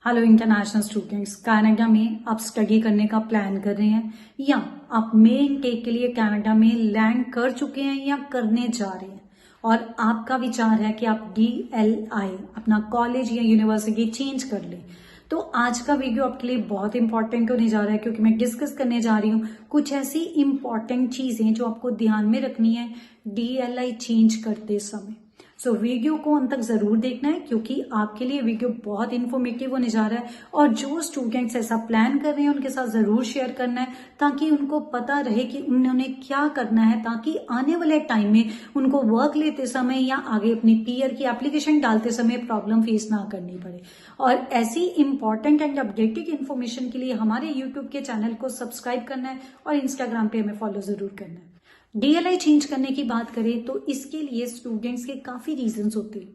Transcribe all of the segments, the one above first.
Hello international students, Canada में आप study करने का प्लान कर रहे हैं या आप मेन टेक के लिए कनाडा में लैंड कर चुके हैं या करने जा रहे हैं और आपका विचार है कि आप DLI अपना कॉलेज या यूनिवर्सिटी चेंज कर लें, तो आज का वीडियो आपके लिए बहुत इंपॉर्टेंट होने जा रहा है क्योंकि मैं डिस्कस करने जा रही हूँ कुछ ऐसी इंपॉर्टेंट चीजें जो आपको ध्यान में रखनी है DLI चेंज करते समय। सो वीडियो को अंत तक जरूर देखना है क्योंकि आपके लिए वीडियो बहुत इन्फॉर्मेटिव होने जा रहा है और जो स्टूडेंट्स ऐसा प्लान कर रहे हैं उनके साथ जरूर शेयर करना है ताकि उनको पता रहे कि उन्होंने क्या करना है, ताकि आने वाले टाइम में उनको वर्क लेते समय या आगे अपनी पीयर की एप्लीकेशन डालते समय प्रॉब्लम फेस ना करनी पड़े। और ऐसी इंपॉर्टेंट एंड अपडेटेड इन्फॉर्मेशन के लिए हमारे यूट्यूब के चैनल को सब्सक्राइब करना है और इंस्टाग्राम पे हमें फॉलो जरूर करना है। DLI चेंज करने की बात करें तो इसके लिए स्टूडेंट्स के काफी रीजंस होते हैं।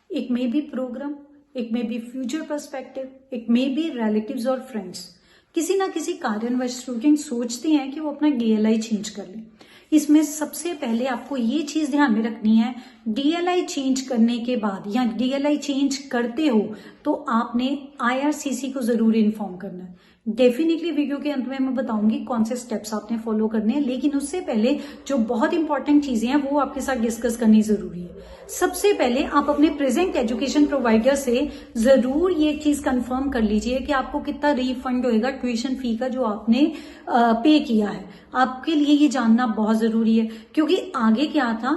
एक मे बी प्रोग्राम, एक मे बी फ्यूचर पर्सपेक्टिव, एक मे बी रिलेटिव्स और फ्रेंड्स। किसी ना किसी कारणवश स्टूडेंट सोचते हैं कि वो अपना DLI चेंज कर लें। इसमें सबसे पहले आपको ये चीज ध्यान में रखनी है, DLI चेंज करने के बाद या DLI चेंज करते हो तो आपने IRCC को जरूर इन्फॉर्म करना है। डेफिनेटली वीडियो के अंत में मैं बताऊंगी कौन से स्टेप्स आपने फॉलो करने हैं, लेकिन उससे पहले जो बहुत इंपॉर्टेंट चीजें हैं वो आपके साथ डिस्कस करनी जरूरी है। सबसे पहले आप अपने प्रेजेंट एजुकेशन प्रोवाइडर से जरूर ये चीज कंफर्म कर लीजिए कि आपको कितना रिफंड होएगा ट्यूशन फी का जो आपने पे किया है। आपके लिए ये जानना बहुत जरूरी है क्योंकि आगे क्या था,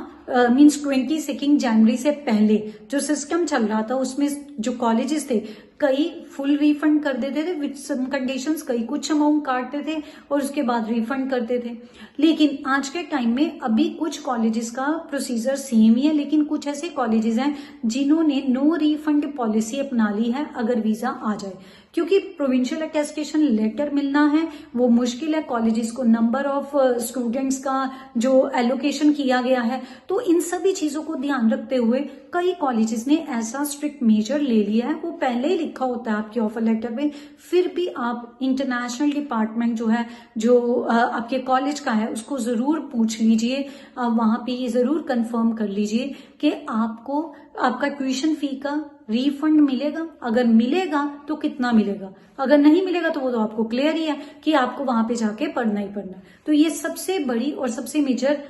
मीन्स 22 जनवरी से पहले जो सिस्टम चल रहा था उसमें जो कॉलेजेस थे कई फुल रिफंड कर देते थे विद सम कंडीशंस, कई कुछ अमाउंट काटते थे और उसके बाद रिफंड करते थे। लेकिन आज के टाइम में अभी कुछ कॉलेजेस का प्रोसीजर सेम ही है, लेकिन कुछ ऐसे कॉलेजेस हैं जिन्होंने नो रिफंड पॉलिसी अपना ली है अगर वीजा आ जाए, क्योंकि प्रोविंशियल अटेस्टेशन लेटर मिलना है वो मुश्किल है। कॉलेजेस को नंबर ऑफ स्टूडेंट्स का जो एलोकेशन किया गया है, तो इन सभी चीजों को ध्यान रखते हुए कई कॉलेजेस ने ऐसा स्ट्रिक्ट मेजर ले लिया है। वो पहले ही लिखा होता है आपके ऑफर लेटर में, फिर भी आप इंटरनेशनल डिपार्टमेंट जो है जो आपके कॉलेज का है उसको जरूर पूछ लीजिए, वहां पे ये जरूर कंफर्म कर लीजिए कि आपको आपका ट्यूशन फी का रिफंड मिलेगा। अगर मिलेगा तो कितना मिलेगा, अगर नहीं मिलेगा तो वो तो आपको क्लियर ही है कि आपको वहां पे जाके पढ़ना ही पढ़ना है। तो ये सबसे बड़ी और सबसे मेजर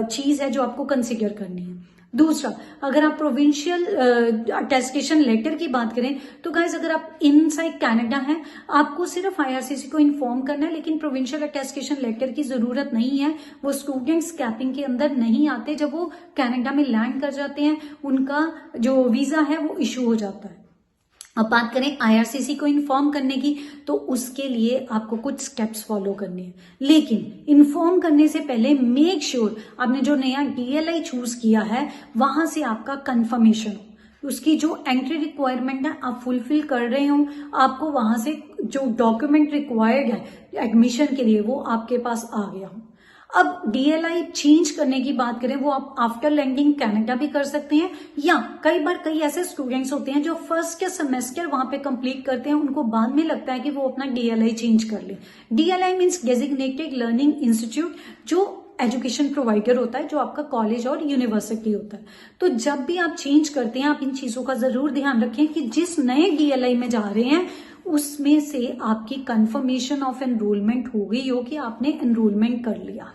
चीज है जो आपको कंसिडर करनी है। दूसरा, अगर आप प्रोविंशियल अटेस्टेशन लेटर की बात करें तो गाइज अगर आप इनसाइड कनाडा हैं आपको सिर्फ IRCC को इन्फॉर्म करना है, लेकिन प्रोविंशियल अटेस्टेशन लेटर की जरूरत नहीं है। वो स्टूडेंट्स कैपिंग के अंदर नहीं आते, जब वो कनाडा में लैंड कर जाते हैं उनका जो वीजा है वो इशू हो जाता है। अब बात करें IRCC को इन्फॉर्म करने की, तो उसके लिए आपको कुछ स्टेप्स फॉलो करने हैं, लेकिन इन्फॉर्म करने से पहले मेक श्योर आपने जो नया DLI चूज किया है वहां से आपका कंफर्मेशन हो, उसकी जो एंट्री रिक्वायरमेंट है आप फुलफिल कर रहे हो, आपको वहां से जो डॉक्यूमेंट रिक्वायर्ड है एडमिशन के लिए वो आपके पास आ गया हो। अब DLI चेंज करने की बात करें वो आप आफ्टर लैंडिंग कनाडा भी कर सकते हैं, या कई बार कई ऐसे स्टूडेंट्स होते हैं जो फर्स्ट सेमेस्टर वहां पे कंप्लीट करते हैं, उनको बाद में लगता है कि वो अपना DLI चेंज कर ले। DLI means designated learning institute, जो एजुकेशन प्रोवाइडर होता है, जो आपका कॉलेज और यूनिवर्सिटी होता है। तो जब भी आप चेंज करते हैं आप इन चीजों का जरूर ध्यान रखें कि जिस नए DLI में जा रहे हैं उसमें से आपकी कंफर्मेशन ऑफ एनरोलमेंट हो गई हो कि आपने एनरोलमेंट कर लिया,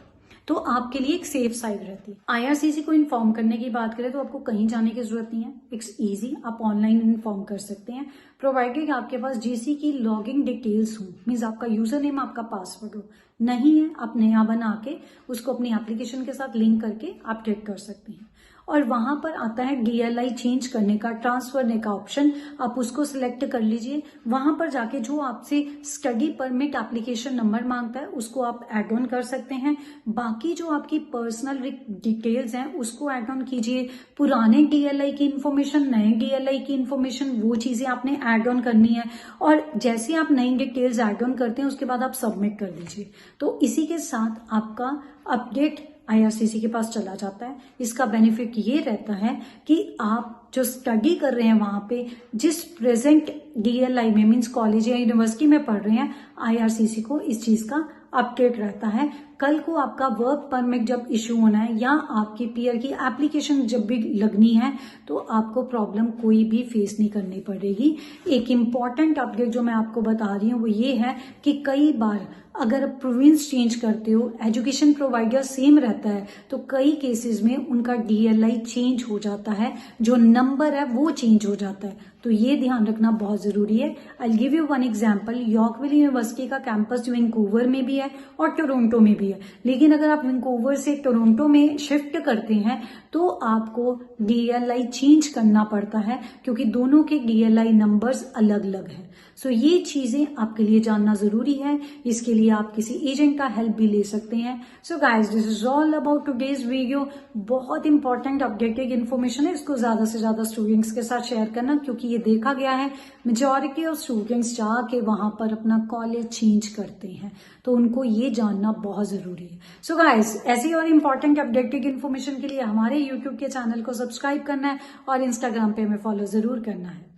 तो आपके लिए एक सेफ साइड रहती है। IRCC को इन्फॉर्म करने की बात करें तो आपको कहीं जाने की जरूरत नहीं है, इट्स इजी, आप ऑनलाइन इन्फॉर्म कर सकते हैं, प्रोवाइडेड आपके पास GC की लॉगिन डिटेल्स हो, मीन्स आपका यूजर नेम आपका पासवर्ड हो। नहीं है आप नया बना के उसको अपनी एप्लीकेशन के साथ लिंक करके आप चेक कर सकते हैं। और वहां पर आता है DLI चेंज करने का, ट्रांसफरने का ऑप्शन, आप उसको सिलेक्ट कर लीजिए। वहां पर जाके जो आपसे स्टडी परमिट एप्लीकेशन नंबर मांगता है उसको आप ऐड ऑन कर सकते हैं। बाकी जो आपकी पर्सनल डिटेल्स हैं उसको ऐड ऑन कीजिए। पुराने DLI की इंफॉर्मेशन, नए DLI की इंफॉर्मेशन, वो चीजें आपने ऐड ऑन करनी है। और जैसे आप नई डिटेल्स ऐड ऑन करते हैं उसके बाद आप सबमिट कर दीजिए। तो इसी के साथ आपका अपडेट IRCC के पास चला जाता है। इसका बेनिफिट ये रहता है कि आप जो स्टडी कर रहे हैं वहां पे जिस प्रेजेंट DLI में मीन्स कॉलेज या यूनिवर्सिटी में पढ़ रहे हैं, IRCC को इस चीज का अपडेट रहता है कल को आपका वर्क परमिट जब इशू होना है या आपकी पीआर की एप्लीकेशन जब भी लगनी है तो आपको प्रॉब्लम कोई भी फेस नहीं करनी पड़ेगी। एक इम्पॉर्टेंट अपडेट जो मैं आपको बता रही हूँ वो ये है कि कई बार अगर प्रोविंस चेंज करते हो, एजुकेशन प्रोवाइडर सेम रहता है, तो कई केसेस में उनका डीएलआई चेंज हो जाता है, जो नंबर है वो चेंज हो जाता है। तो ये ध्यान रखना बहुत जरूरी है। I give you one example. Yorkville university का कैंपस वैंकूवर में भी है और टोरंटो में भी है, लेकिन अगर आप वैंकूवर से टोरंटो में शिफ्ट करते हैं तो आपको डीएलआई चेंज करना पड़ता है, क्योंकि दोनों के डीएलआई नंबर्स अलग अलग हैं। सो ये चीजें आपके लिए जानना जरूरी है। इसके लिए आप किसी एजेंट का हेल्प भी ले सकते हैं। So guys, this is all about today's video. बहुत इंपॉर्टेंट अपडेटेड इन्फॉर्मेशन है, इसको ज्यादा से ज्यादा स्टूडेंट्स के साथ शेयर करना, क्योंकि ये देखा गया है मेजॉरिटी ऑफ स्टूडेंट्स जाके वहां पर अपना कॉलेज चेंज करते हैं, तो उनको ये जानना बहुत जरूरी है। सो गाइज, ऐसी और इंपॉर्टेंट अपडेटेड इन्फॉर्मेशन के लिए हमारे यूट्यूब के चैनल को सब्सक्राइब करना है और इंस्टाग्राम पे हमें फॉलो जरूर करना है।